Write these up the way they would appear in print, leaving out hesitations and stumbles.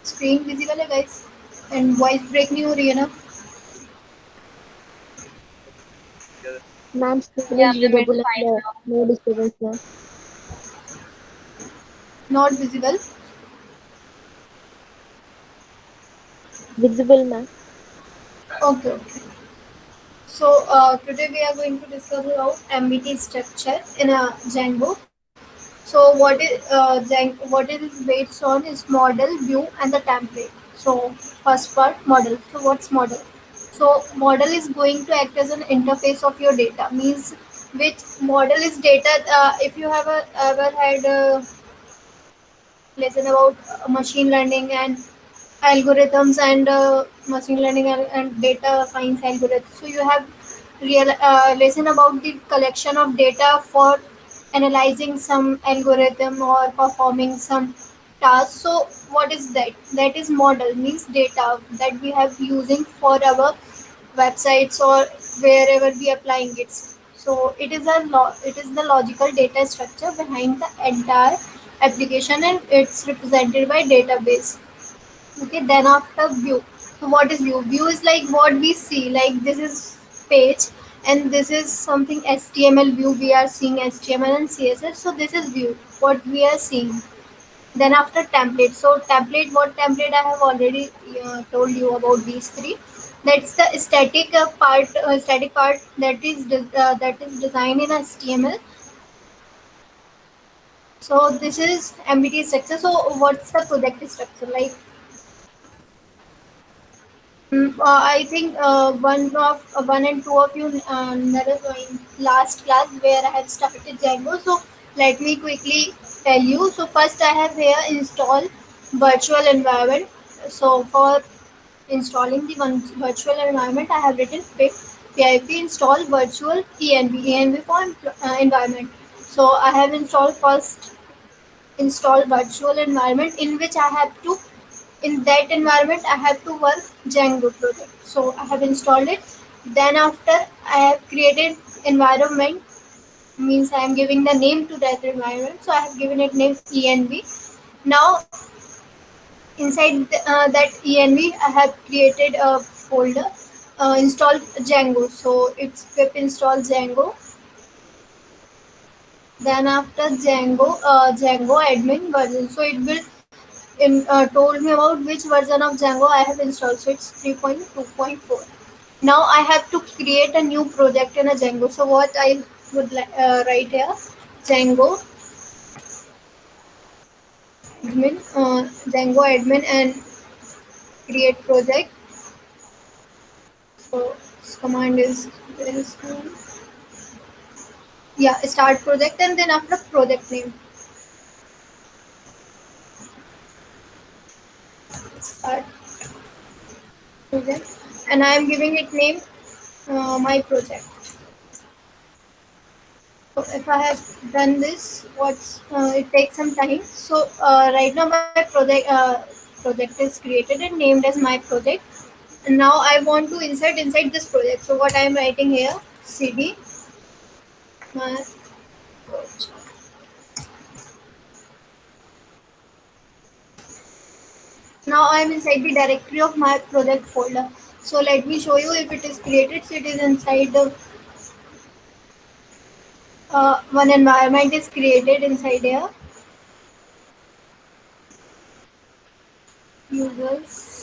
Screen visible है guys and voice break नहीं हो रही है ना? Ma'am, screen Yeah, is ma'am, it's visible and fine now. no disturbance, ma'am. Not visible. Visible, ma'am. Okay, okay. So today we are going to discuss about MBT structure in a Django. So what it is based on is model, view, and the template. So first part, model. So what's model? So model is going to act as an interface of your data. Means which model is data. If you have ever had a lesson about machine learning and algorithms and machine learning and data science algorithms. So you have real lesson about the collection of data for analyzing some algorithm or performing some task. So what is that? That is model means data that we have using for our websites or wherever we applying it. So it is the logical data structure behind the entire application and it's represented by database. Okay, then after view. So what is view? View is like what we see. Like this is page and this is something HTML view. We are seeing HTML and CSS. So this is view. What we are seeing. Then after template. So template. What template I have already told you about these three. That's the static part that is designed in HTML. So this is MBT structure. So what's the project structure like? I think one and two of you never joined last class where I had started Django. So let me quickly tell you. So first I have here install virtual environment. So for installing the one virtual environment, I have written pip install virtual env for environment. So I have installed first install virtual environment in which I have to in that environment I have to work Django project. So I have installed it. Then after I have created environment means I am giving the name to that environment. So I have given it name env. Now inside that env I have created a folder installed Django. So it's pip install Django. Then after Django admin version. So it will told me about which version of Django I have installed. So it's 3.2.4. Now I have to create a new project in a Django. So what I would write here, Django Django admin and create project. So this command is yeah start project and then after project name start project and I am giving it name my project. So if I have done this, it takes some time. So right now my project is created and named as my project. And now I want to insert inside this project. So what I am writing here, cd my project. Now I am inside the directory of my project folder. So let me show you if it is created. So it is inside the one environment is created inside here. Users.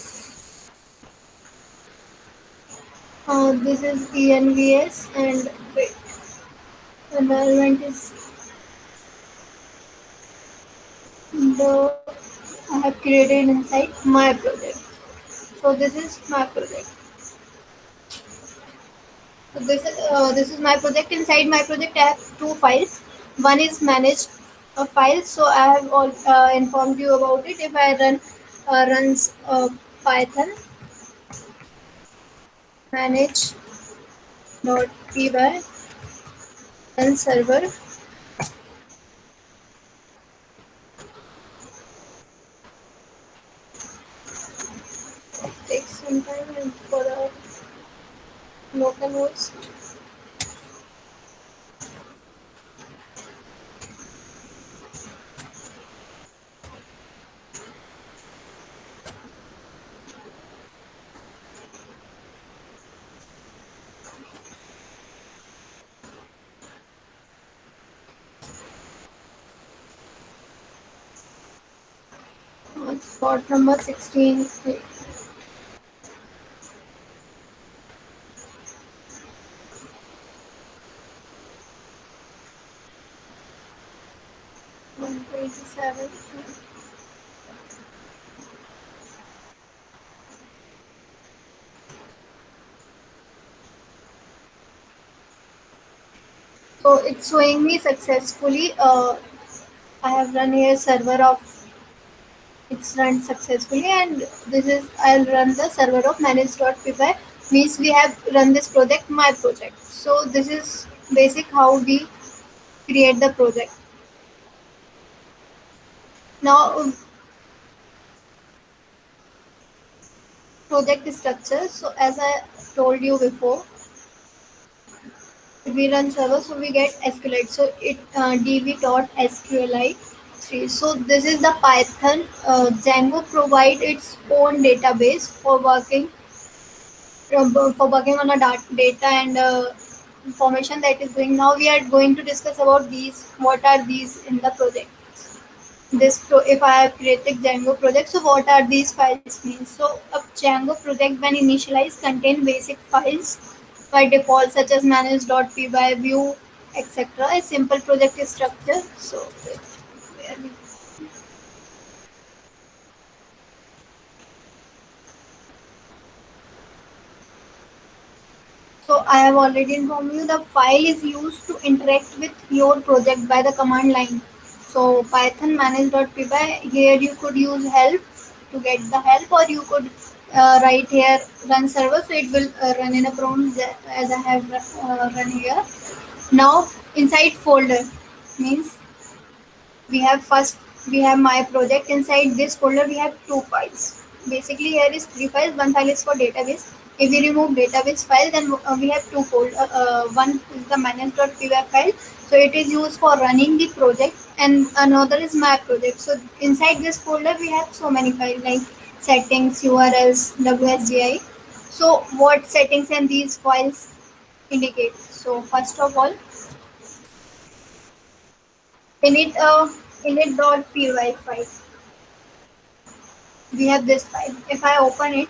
This is envs and wait. Environment is the I have created inside my project. So this is my project. So this is my project. Inside my project, I have two files. One is managed file. So I have informed you about it. If I runs Python manage dot py run server takes some time and for the localhost. Part number 16. 127. So it's showing me successfully. I have run a server of it's run successfully, and this is I'll run the server of manage.py, means we have run this project, my project. So this is basic how we create the project. Now project structure. So as I told you before, we run server, so we get SQLite. So it db.sqlite 3. So this is the Python. Django provide its own database for working on a data and information that is going. Now we are going to discuss about these. What are these in the project? If I have created Django project, so what are these files mean? So a Django project when initialized contain basic files by default such as manage.py, view, etc. A simple project structure. So where we So I have already informed you the file is used to interact with your project by the command line. So Python manage.py, here you could use help to get the help, or you could write here run server, so it will run in a prompt as I have run here. Now inside folder means we have first we have my project. Inside this folder we have two files. Basically here is three files. One file is for database. If we remove database file, then we have two folder. One is the manage.py file, so it is used for running the project, and another is my project. So inside this folder we have so many files like settings, urls, wsgi. So what settings and these files indicate? So first of all, init.py file. We have this file. If I open it,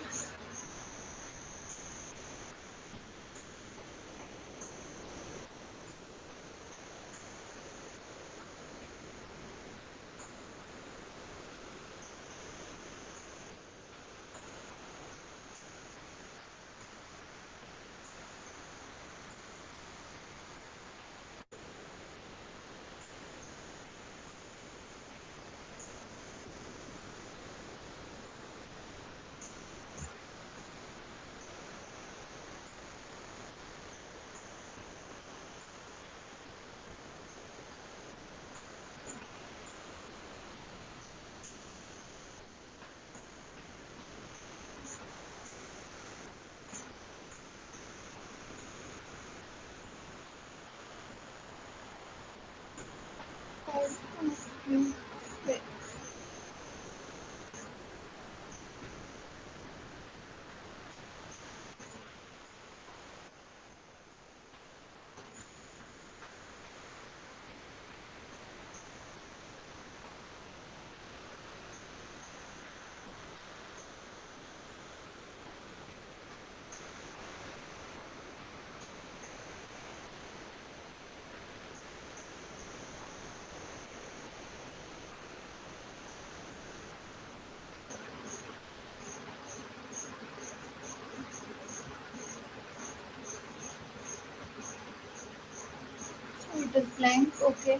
wait. So it is blank. Okay.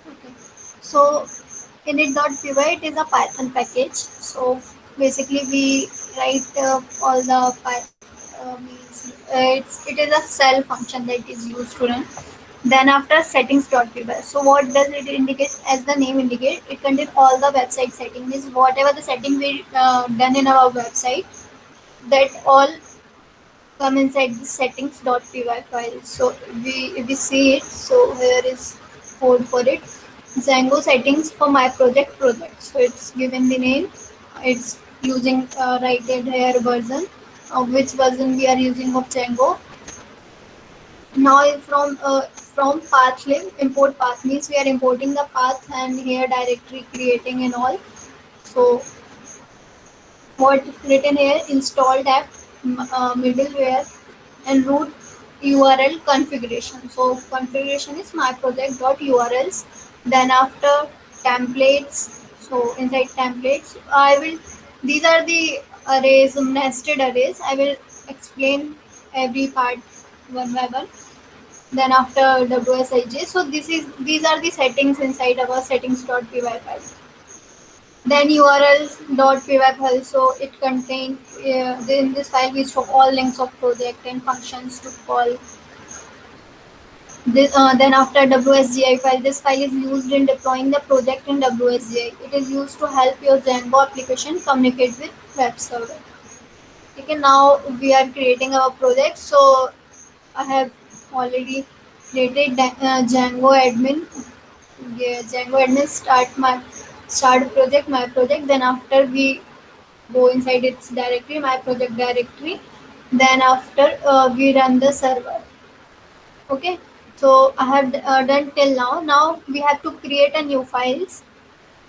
Okay. So init.py, it is a Python package. So basically we write all the means it is a cell function that is used to run. Then after settings.py. So what does it indicate? As the name indicates, it contains all the website settings. Means whatever the setting we done in our website, that all come inside the settings.py file. So we see it. So here is code for it. Django settings for my project. So it's given the name. It's using right here version. Which version we are using of Django. Now from path link import path means we are importing the path and here directory creating and all. So what written here installed app middleware and root URL configuration. So configuration is my project.urls. Then after templates. So inside templates, I will. These are the arrays, nested arrays. I will explain every part one by one. Then after WSIJ. So these are the settings inside our settings.py file. Then urls.py file. So it contains in this file we show all links of project and functions to call. Then after WSGI file, this file is used in deploying the project in WSGI. It is used to help your Django application communicate with web server. Okay, now we are creating our project. So I have already created Django admin. Yeah, Django admin start project my project. Then after we go inside its directory, my project directory. Then after we run the server. Okay, so I have done till now. Now we have to create a new files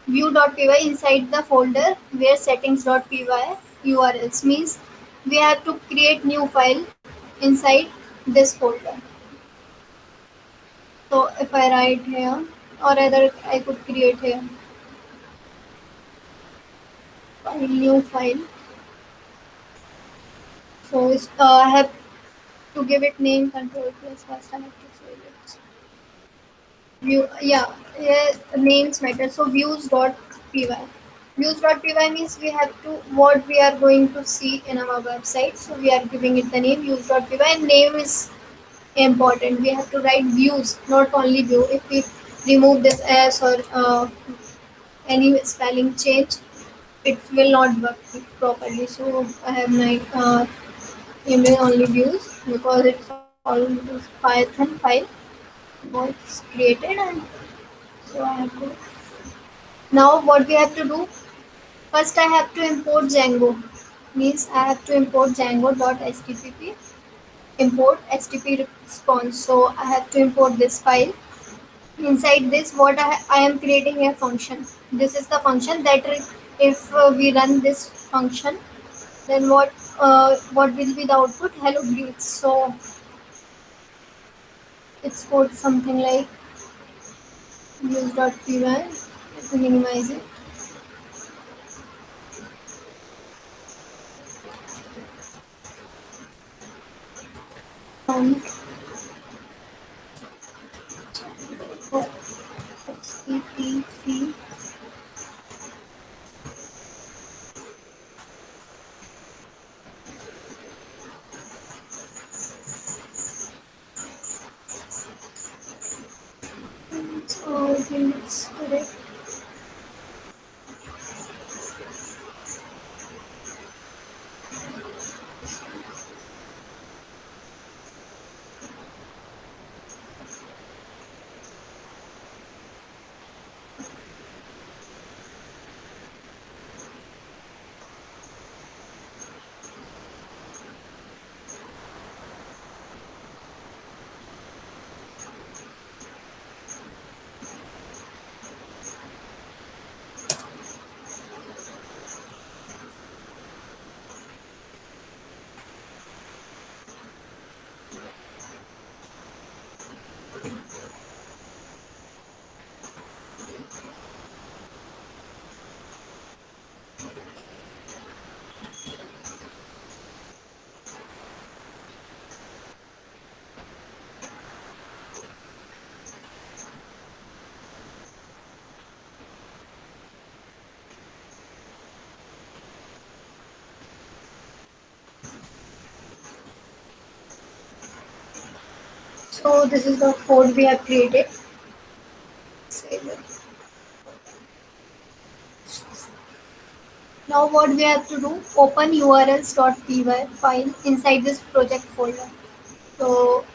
view.py inside the folder where settings.py urls means we have to create new file inside this folder. So if I write here or rather I could create here file, new file. So I have to give it name control plus first I have to save it. View, yeah, names matter. So views.py. Views.py means we have to what we are going to see in our website. So we are giving it the name views.py and name is important. We have to write views, not only view. If we remove this s or any spelling change, it will not work properly. So I have my email only views because it's all Python file was created and so I have to. Now what we have to do? First I have to import Django. Means I have to import Django.http import HTTP response. So I have to import this file. Inside this, what I am creating a function. This is the function that if we run this function, then what will be the output? Hello greets. So it's called something like use.py. Let me minimize it. Um, HTTP. So I think it's correct. So this is the code we have created. Save it. Now what we have to do, open urls.py file inside this project folder. So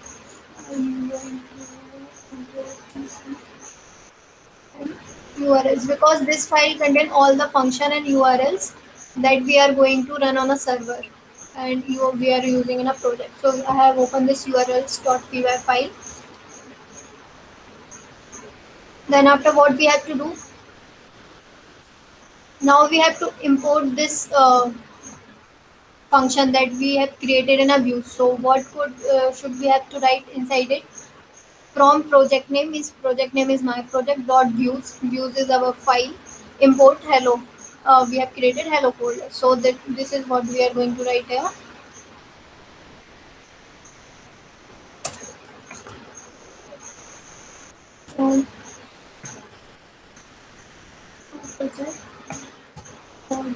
I'm going to URLs because this file contains all the function and URLs that we are going to run on a server and we are using in a project. So I have opened this urls.py file. Then after what we have to do, now we have to import this function that we have created in a view. So what could should we have to write inside it? From project name is my project dot views. Views is our file. Import hello. We have created hello folder. So that this is what we are going to write here. From project dot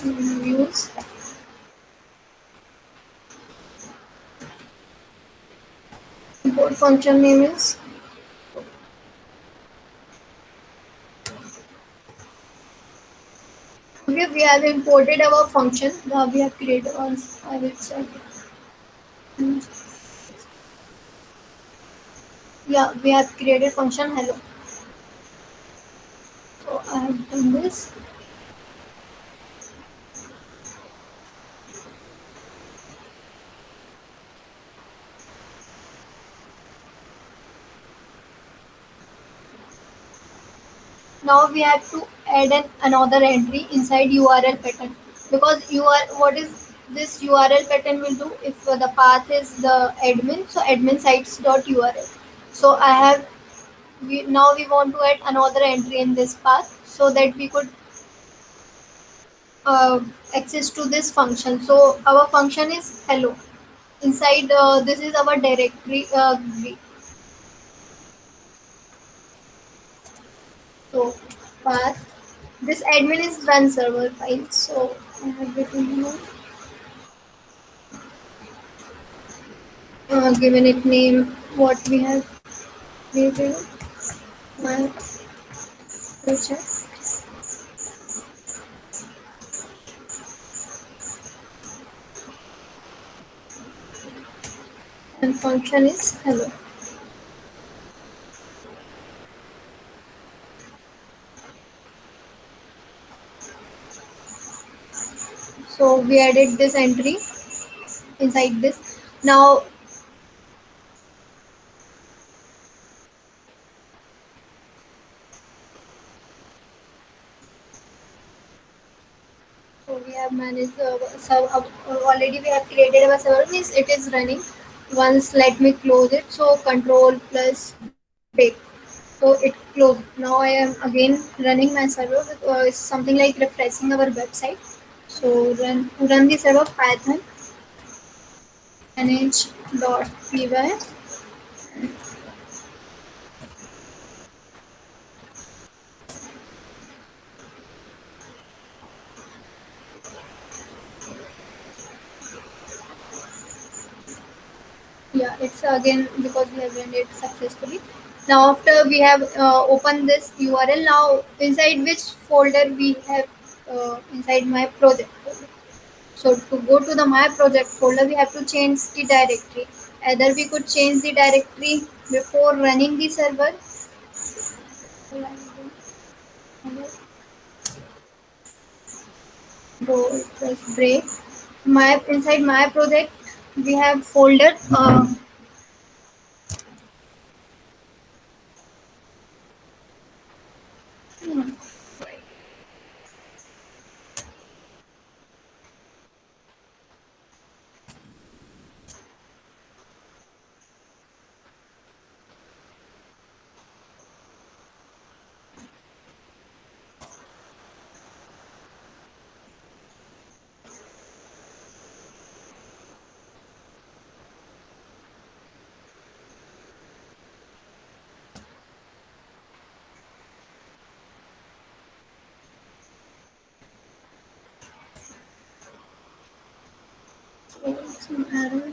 views. Import function name is. Okay, we have imported our function. We have created once. I will check. Yeah, we have created function hello. So I have done this. Now we have to add another entry inside URL pattern because what is this URL pattern will do if the path is the admin, so admin sites dot URL. So I have now we want to add another entry in this path so that we could uh, access to this function. So our function is hello. Inside this is our directory. So path. This admin is run server file. So I have written here. Given it name what we have created my project and function is hello. So we added this entry inside this. Now so we have managed already we have created our server means it is running. Once let me close it. So control plus break. So it closed. Now I am again running my server with something like refreshing our website. So run the server python manage.py. Yeah, it's again because we have rendered successfully. Now after we have opened this URL, now inside which folder we have inside my project folder. So to go to the my project folder, we have to change the directory. Either we could change the directory before running the server. Go press break. My inside my project we have folder. Some error.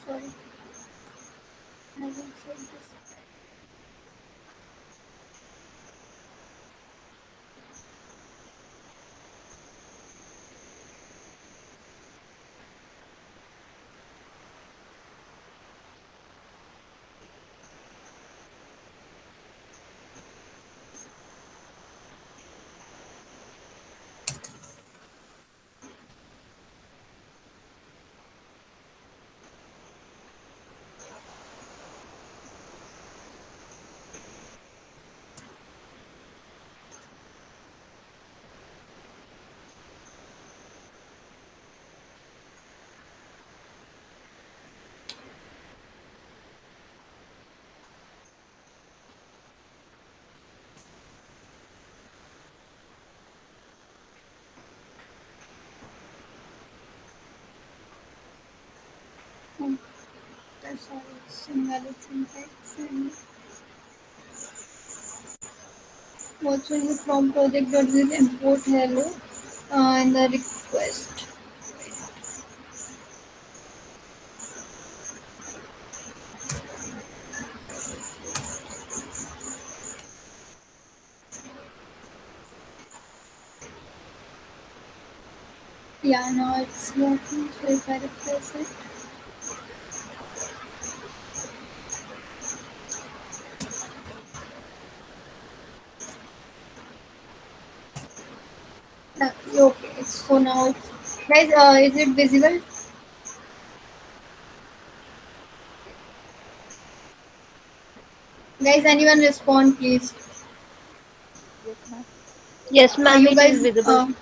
sorry. I will say this. Hmm. That's all. It's invalid syntax. And what's in the from project dot will import hello and the request. Yeah, now it's working. So if I refresh it, okay. So now, guys, is it visible? Guys, anyone respond, please? Yes, ma'am. Yes, ma'am, You it is guys, visible.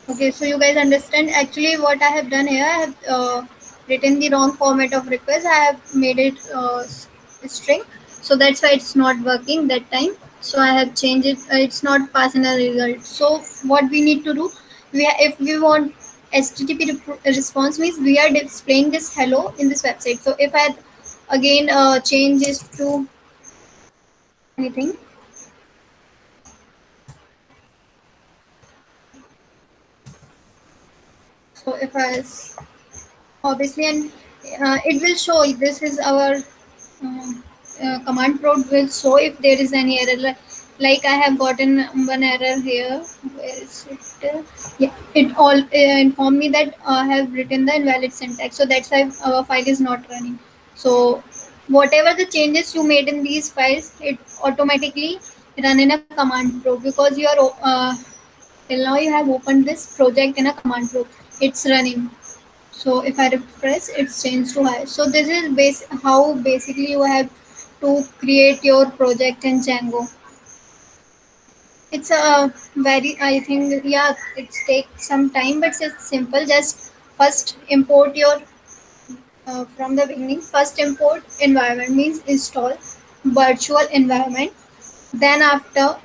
okay, so you guys understand. Actually, what I have done here, I have written the wrong format of request. I have made it string, so that's why it's not working that time. So I have changed it. It's not passing a result. So what we need to do, if we want HTTP response means we are displaying this hello in this website. So if I again change this to anything, so if I obviously and it will show this is our command prompt will show if there is any error like I have gotten one error here. Where is it? Yeah, it all inform me that I have written the invalid syntax, so that's why our file is not running. So whatever the changes you made in these files, it automatically run in a command prompt because you are till now you have opened this project in a command prompt. It's running. So if I refresh, it's changed to high. So this is how basically you have to create your project in Django. It's a very, I think, yeah, it takes some time, but it's simple. Just first import your, from the beginning, first import environment means install virtual environment. Then after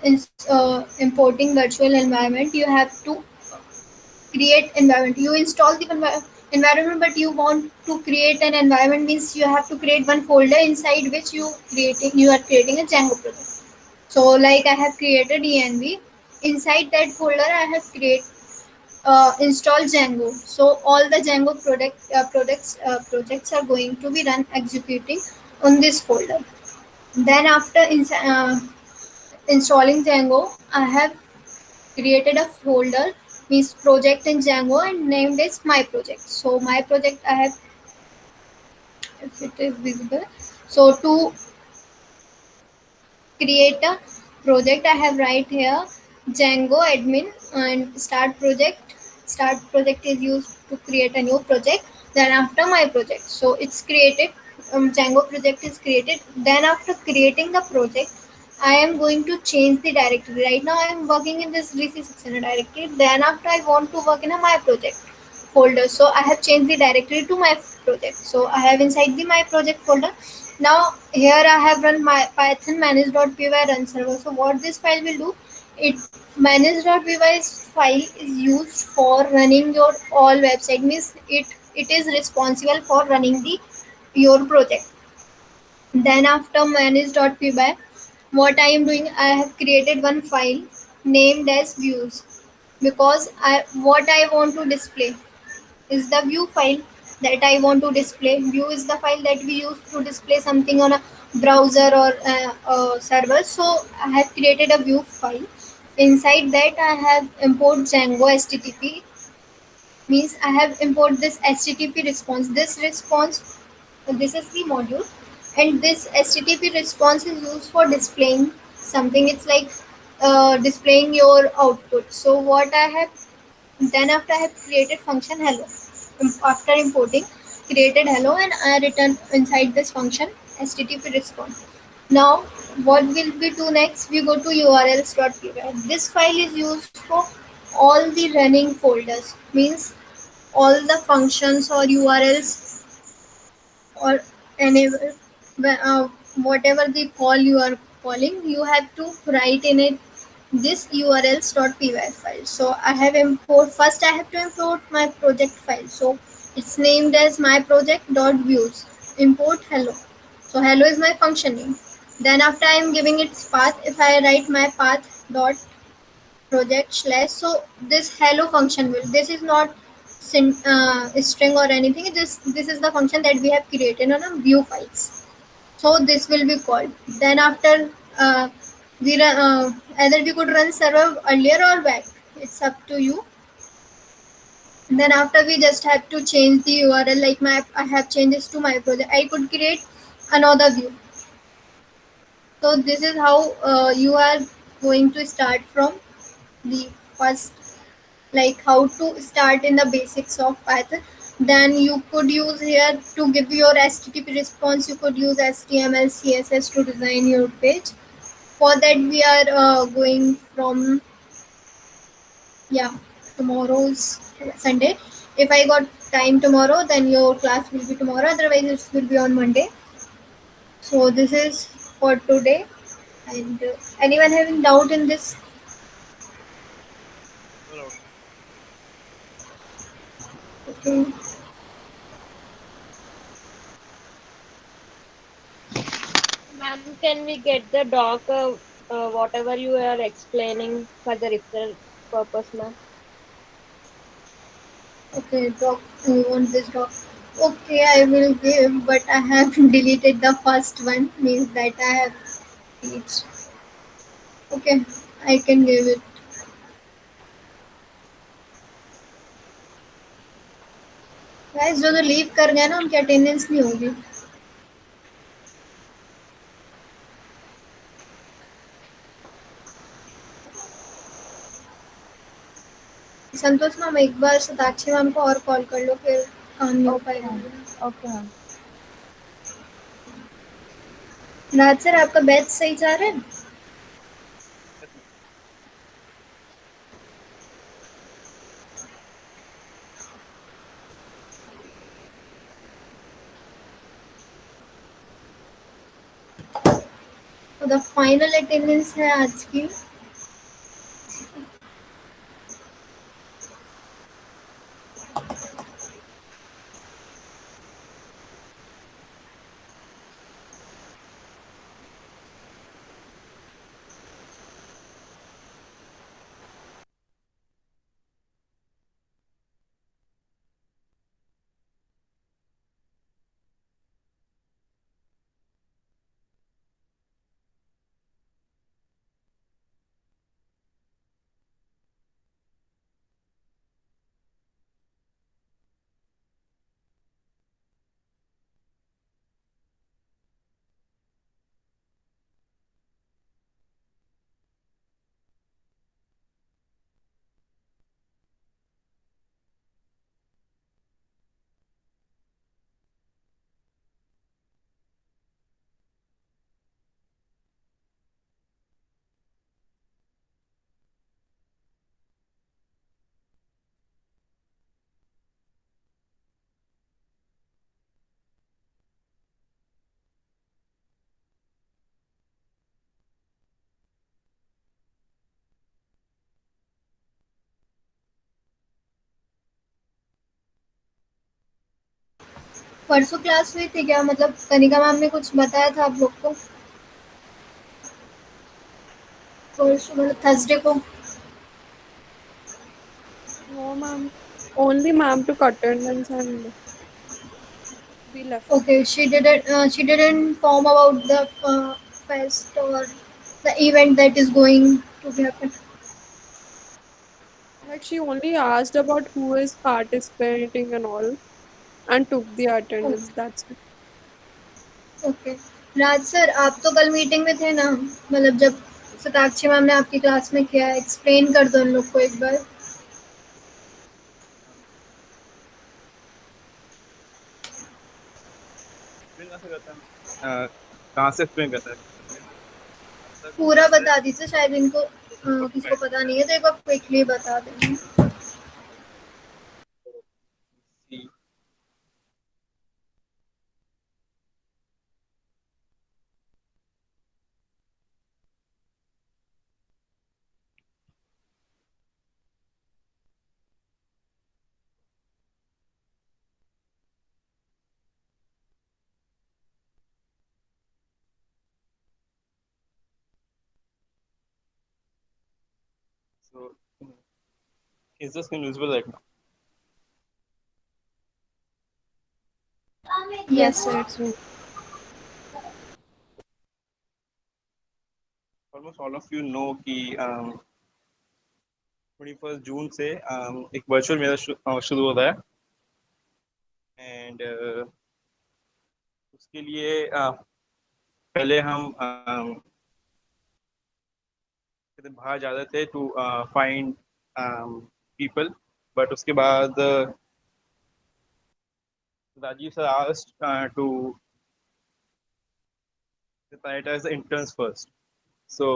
importing virtual environment, you have to create environment. You install the environment, but you want to create an environment means you have to create one folder inside which you are creating a Django project. So like I have created env. Inside that folder I have create install Django. So all the Django projects are going to be run executing on this folder. Then after installing Django, I have created a folder means project in Django and named as my project. So my project I have, if it is visible. So to create a project I have right here Django admin and start project. Start project is used to create a new project. Then after my project, so it's created. Django project is created. Then after creating the project, I am going to change the directory. Right now I am working in this VC600 directory. Then after I want to work in a my project folder. So I have changed the directory to my project. So I have inside the my project folder. Now here I have run my python manage.py run server. So what this file will do, it manage.py file is used for running your all website means it is responsible for running the your project. Then after manage.py, what I am doing, I have created one file named as views because I what I want to display is the view file. that I want to display. View is the file that we use to display something on a browser or a server. So I have created a view file. Inside that I have import Django HTTP, means I have import this HTTP response. This is the module, and this HTTP response is used for displaying something. It's like displaying your output. So what I have then after I have created function hello. After importing, created hello and I return inside this function HTTP response. Now what will we do next? We go to urls.py. This file is used for all the running folders, means all the functions or URLs or enable uh, whatever the call you are calling, you have to write in it this urls.py file. So I have import, first I have to import my project file. So it's named as my project.views. Import hello. So hello is my function name. Then after I am giving its path, if I write my path dot project slash, so this hello function will, this is not string or anything, this is the function that we have created on a view files. So this will be called. Then after uh, we run, either we could run server earlier or back, it's up to you. Then after we just have to change the url, like my I have changes to my project, I could create another view. So this is how you are going to start from the first, like how to start in the basics of Python. Then you could use here to give your HTTP response, you could use HTML, CSS to design your page. For that we are going from, yeah, tomorrow's Sunday. If I got time tomorrow, then your class will be tomorrow. Otherwise, it will be on Monday. So this is for today. And anyone having doubt in this? No. Okay. Ma'am, can we get the doc, whatever you are explaining for the referral purpose, ma'am? Okay, doc, you want this doc? Okay, I will give, but I have deleted the first one, means that I have reached. Okay, I can give it. Guys जो leave कर गए ना उनकी attendance नहीं होगी. संतोष ma'am एक बार Satakshi ma'am को और कॉल कर लो, फिर काम नहीं हो Okay, पाएगा. ma'am. Okay, ma'am. राज सर आपका बैच सही जा रहा है? Yes, ma'am. तो द फाइनल अटेंडेंस है आज की. परसों क्लास हुई थी क्या? मतलब कनिका मैम ने कुछ बताया था आप लोग को? परसों मतलब थर्सडे को. No, ma'am. Only ma'am took attendance and We left. Okay, she didn't inform about the fest or the event that is going to be happen. Like she only asked about who is participating and all and took the Oh, attendance. That's it. Okay. Raj sir, आप तो कल meeting में थे ना? मतलब जब Satakshi ma'am ने आपकी क्लास में किया, एक्सप्लेन कर दो उन लोग को एक बार। एक्सप्लेन कहाँ से करता है? कहाँ से एक्सप्लेन करता है? मतलब पूरा जैसे बता दीजिए, शायद इनको किसी को पता नहीं है, तो एक बार क्विकली बता देंगे। सी so is the screen visible right now? Yes Yes, sir. it's me. Almost all of you know कि 21st जून से एक वर्चुअल मेला शुरू हो रहा है एंड उसके लिए पहले हम बाहर जा रहे थे टू फाइंड पीपल बट उसके बाद Rajiv sir asked to prioritize the interns first. So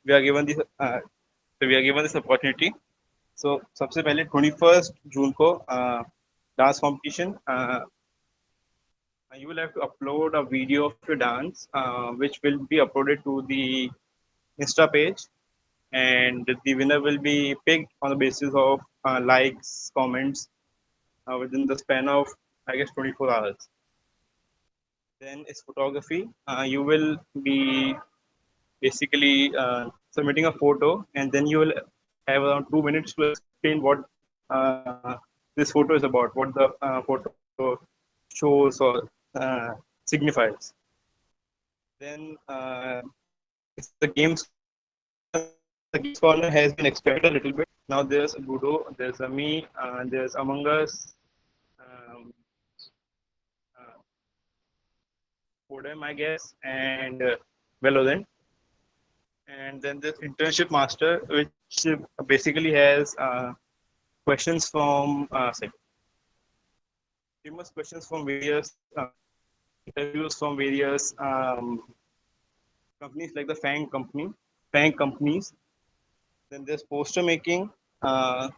we are given this opportunity. So सबसे पहले 21st जून को dance competition you will have to upload a video of your dance which will be uploaded to the Insta page and the winner will be picked on the basis of likes, comments within the span of I guess 24 hours. Then is photography. You will be basically submitting a photo and then you will have around 2 minutes to explain what this photo is about, what the photo shows or signifies. Then is the games corner. The games corner has been expanded a little bit. Now there's Ludo, there's a me, there's Among Us, um, uh, Podem, I guess, and Valorant. And then there's Internship Master, which basically has questions from famous questions from various interviews from various companies like the FANG companies. Then there's poster making. Uh,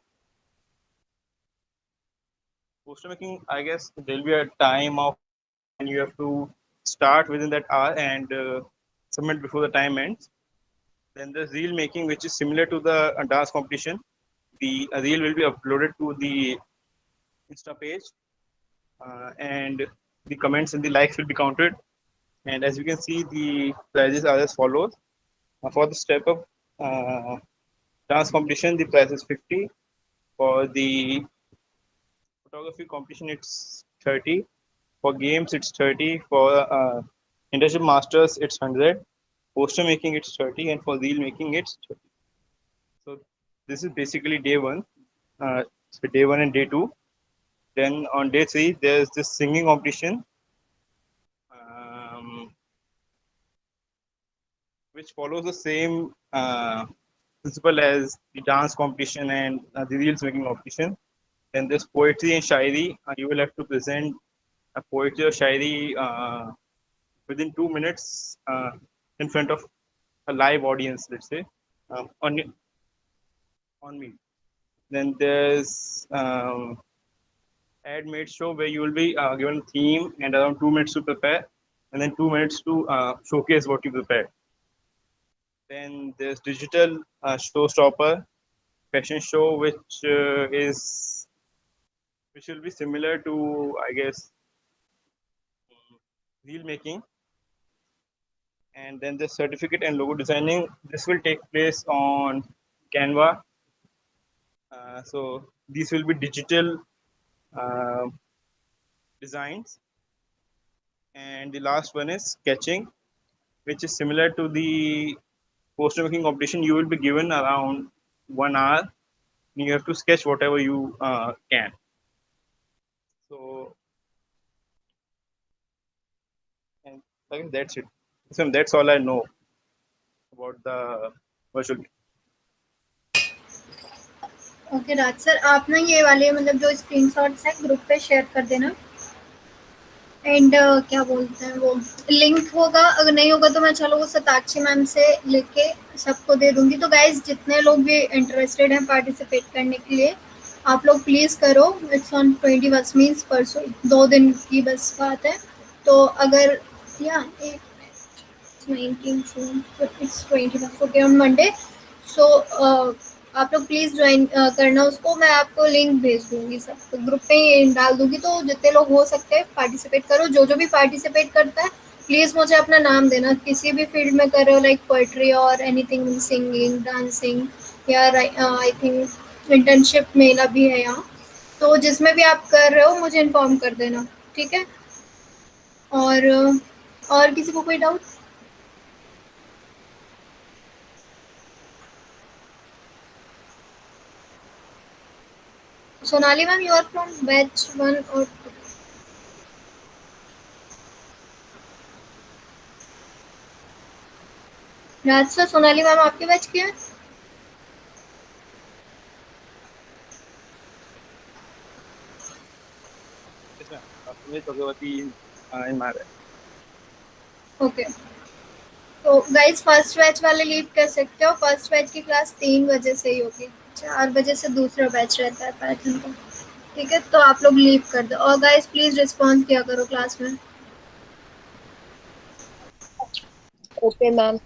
Poster making, I guess there'll be a time of an hour and you have to start within that hour and submit before the time ends. Then there's reel making, which is similar to the dance competition. The reel will be uploaded to the Insta page and the comments and the likes will be counted. And as you can see, the prizes are as follows. For the step up uh, dance competition, the price is 50. For the photography competition, it's 30. For games, it's 30. For internship masters, it's 100. Poster making, it's 30. And for reel making, it's 30. So this is basically day one. So day one and day two. Then on day three, there's this singing competition, um, which follows the same principle as the dance competition and the reels making competition. Then there's poetry and shairi. You will have to present a poetry or shairi within 2 minutes in front of a live audience, let's say, on me. Then there's ad made show where you will be given a theme and around 2 minutes to prepare, and then 2 minutes to showcase what you prepared. Then there's digital showstopper fashion show, which will be similar to I guess reel making. And then the certificate and logo designing. This will take place on Canva. So these will be digital uh, designs, and the last one is sketching, which is similar to the poster making competition. You will be given around 1 hour, and you have to sketch whatever you can. So, and I think that's it. So that's all I know about the virtual. Okay Raj sir, आप ना ये वाले मतलब जो screenshots हैं group पे share कर देना। एंड क्या बोलते हैं वो लिंक होगा, अगर नहीं होगा तो मैं चलो वो सताक्षी मैम से लेके सबको दे दूंगी। तो गाइज जितने लोग भी इंटरेस्टेड हैं पार्टिसिपेट करने के लिए, आप लोग प्लीज़ करो। इट्स ऑन 21 मीन्स परसों, 2 दिन की बस बात है। तो अगर या 19 June, it's 21 okay on Monday. So आप लोग प्लीज़ ज्वाइन करना उसको। मैं आपको लिंक भेज दूंगी, सब ग्रुप पे ही डाल दूंगी। तो जितने लोग हो सकते हैं पार्टिसिपेट करो। जो जो भी पार्टिसिपेट करता है प्लीज़ मुझे अपना नाम देना। किसी भी फील्ड में कर रहे हो, लाइक पोइट्री और एनीथिंग, सिंगिंग, डांसिंग, या आई थिंक इंटर्नशिप मेला भी है यहाँ। तो जिसमें भी आप कर रहे हो मुझे इन्फॉर्म कर देना, ठीक है। और किसी को कोई doubt? Sonali ma'am, you are from batch 1 or 2? Raj sir, Sonali ma'am आपके बैच के हैं? Yes, ma'am. Sunil Bhagawati in my batch. Okay. तो गाइज फर्स्ट बैच वाले लीव कर सकते हो। फर्स्ट बैच की क्लास 3 बजे से ही होगी, 4 बजे से दूसरा बैच रहता है पैटर्न का, ठीक है। तो आप लोग लीव कर दो। और गाइज प्लीज रिस्पॉन्स किया करो क्लास में। Okay, ma'am.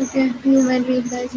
Okay, you man read guys.